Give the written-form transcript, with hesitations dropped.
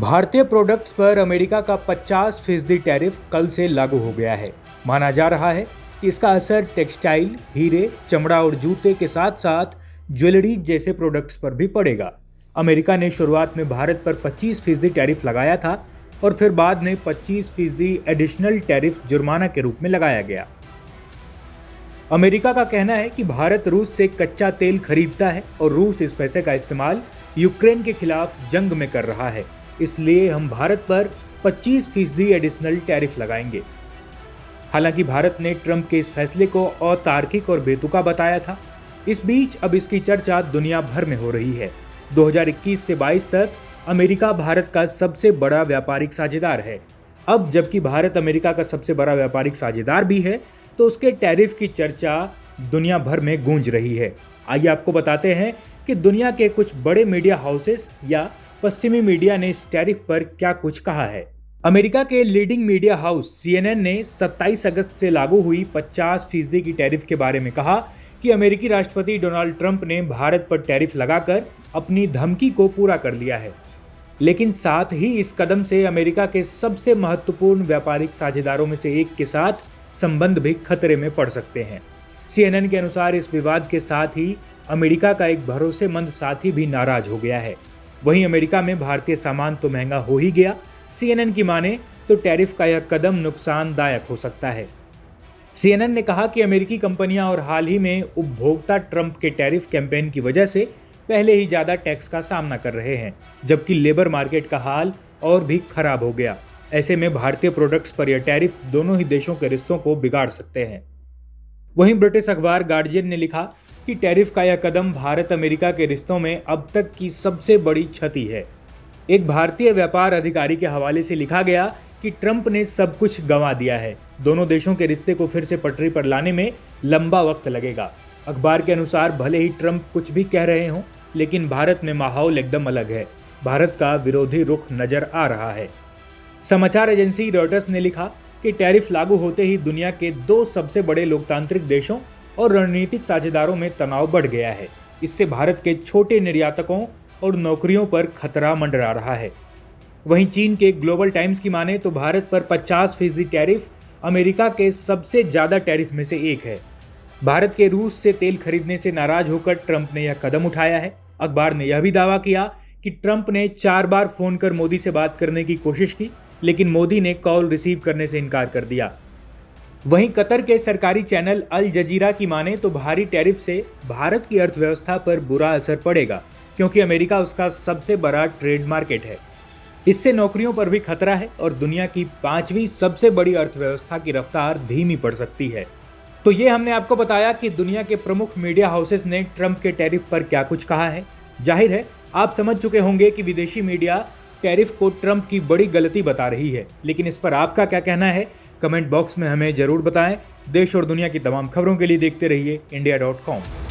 भारतीय प्रोडक्ट्स पर अमेरिका का 50% टैरिफ कल से लागू हो गया है। माना जा रहा है कि इसका असर टेक्सटाइल, हीरे, चमड़ा और जूते के साथ साथ ज्वेलरी जैसे प्रोडक्ट्स पर भी पड़ेगा। अमेरिका ने शुरुआत में भारत पर 25% टैरिफ लगाया था और फिर बाद में 25% एडिशनल टैरिफ जुर्माना के रूप में लगाया गया। अमेरिका का कहना है कि भारत रूस से कच्चा तेल खरीदता है और रूस इस पैसे का इस्तेमाल यूक्रेन के खिलाफ जंग में कर रहा है, इसलिए हम भारत पर 25% एडिशनल टैरिफ लगाएंगे। हालांकि भारत ने ट्रंप के इस फैसले को अतार्किक और बेतुका बताया था। इस बीच अब इसकी चर्चा दुनिया भर में हो रही है। 2021 से 22 तक अमेरिका भारत का सबसे बड़ा व्यापारिक साझेदार है। अब जबकि भारत अमेरिका का सबसे बड़ा व्यापारिक साझेदार भी है, तो उसके टैरिफ की चर्चा दुनिया भर में गूंज रही है। आइए आपको बताते हैं कि दुनिया के कुछ बड़े मीडिया हाउसेस या पश्चिमी मीडिया ने इस टैरिफ पर क्या कुछ कहा है। अमेरिका के लीडिंग मीडिया हाउस CNN ने 27 अगस्त से लागू हुई 50% की टैरिफ के बारे में कहा कि अमेरिकी राष्ट्रपति डोनाल्ड ट्रंप ने भारत पर टैरिफ लगाकर अपनी धमकी को पूरा कर लिया है। लेकिन साथ ही इस कदम से अमेरिका के सबसे महत्वपूर्ण व्यापारिक साझेदारों में से एक के साथ संबंध भी खतरे में पड़ सकते हैं। CNN के अनुसार इस विवाद के साथ ही अमेरिका का एक भरोसेमंद साथी भी नाराज हो गया है। वहीं अमेरिका में भारतीय सामान तो महंगा हो ही गया। CNN की माने तो टैरिफ का यह कदम नुकसानदायक हो सकता है। CNN ने कहा कि अमेरिकी कंपनियां और हाल ही में उपभोक्ता ट्रंप के टैरिफ कैंपेन की वजह से पहले ही ज्यादा टैक्स का सामना कर रहे हैं, जबकि लेबर मार्केट का हाल और भी खराब हो गया। ऐसे में भारतीय प्रोडक्ट्स पर यह टैरिफ दोनों ही देशों के रिश्तों को बिगाड़ सकते हैं। वहीं ब्रिटिश अखबार गार्जियन ने लिखा कि टैरिफ का यह कदम भारत अमेरिका के रिश्तों में अब तक की सबसे बड़ी क्षति है। एक भारतीय व्यापार अधिकारी के हवाले से लिखा गया कि ट्रंप ने सब कुछ गंवा दिया है। दोनों देशों के रिश्ते को फिर से पटरी पर लाने में लंबा वक्त लगेगा। अखबार के अनुसार भले ही ट्रंप कुछ भी कह रहे हों, लेकिन भारत में माहौल एकदम अलग है। भारत का विरोधी रुख नजर आ रहा है। समाचार एजेंसी रॉयटर्स ने लिखा कि टैरिफ लागू होते ही दुनिया के दो सबसे बड़े लोकतांत्रिक देशों और रणनीतिक साझेदारों में तनाव बढ़ गया है। इससे भारत के छोटे निर्यातकों और नौकरियों पर खतरा मंडरा रहा है। वहीं चीन के ग्लोबल टाइम्स की माने तो भारत पर 50% टैरिफ अमेरिका के सबसे ज्यादा टैरिफ में से एक है। भारत के रूस से तेल खरीदने से नाराज होकर ट्रंप ने यह कदम उठाया है। अखबार ने यह भी दावा किया कि ट्रंप ने 4 बार फोन कर मोदी से बात करने की कोशिश की, लेकिन मोदी ने कॉल रिसीव करने से इनकार कर दिया। वहीं कतर के सरकारी चैनल अल जजीरा की माने तो भारी टैरिफ से भारत की अर्थव्यवस्था पर बुरा असर पड़ेगा, क्योंकि अमेरिका उसका सबसे बड़ा ट्रेड मार्केट है। इससे नौकरियों पर भी खतरा है और दुनिया की 5वीं सबसे बड़ी अर्थव्यवस्था की रफ्तार धीमी पड़ सकती है। तो ये हमने आपको बताया कि दुनिया के प्रमुख मीडिया हाउसेस ने ट्रंप के टैरिफ पर क्या कुछ कहा है। जाहिर है आप समझ चुके होंगे कि विदेशी मीडिया टैरिफ को ट्रंप की बड़ी गलती बता रही है, लेकिन इस पर आपका क्या कहना है कमेंट बॉक्स में हमें जरूर बताएं। देश और दुनिया की तमाम खबरों के लिए देखते रहिए India.com।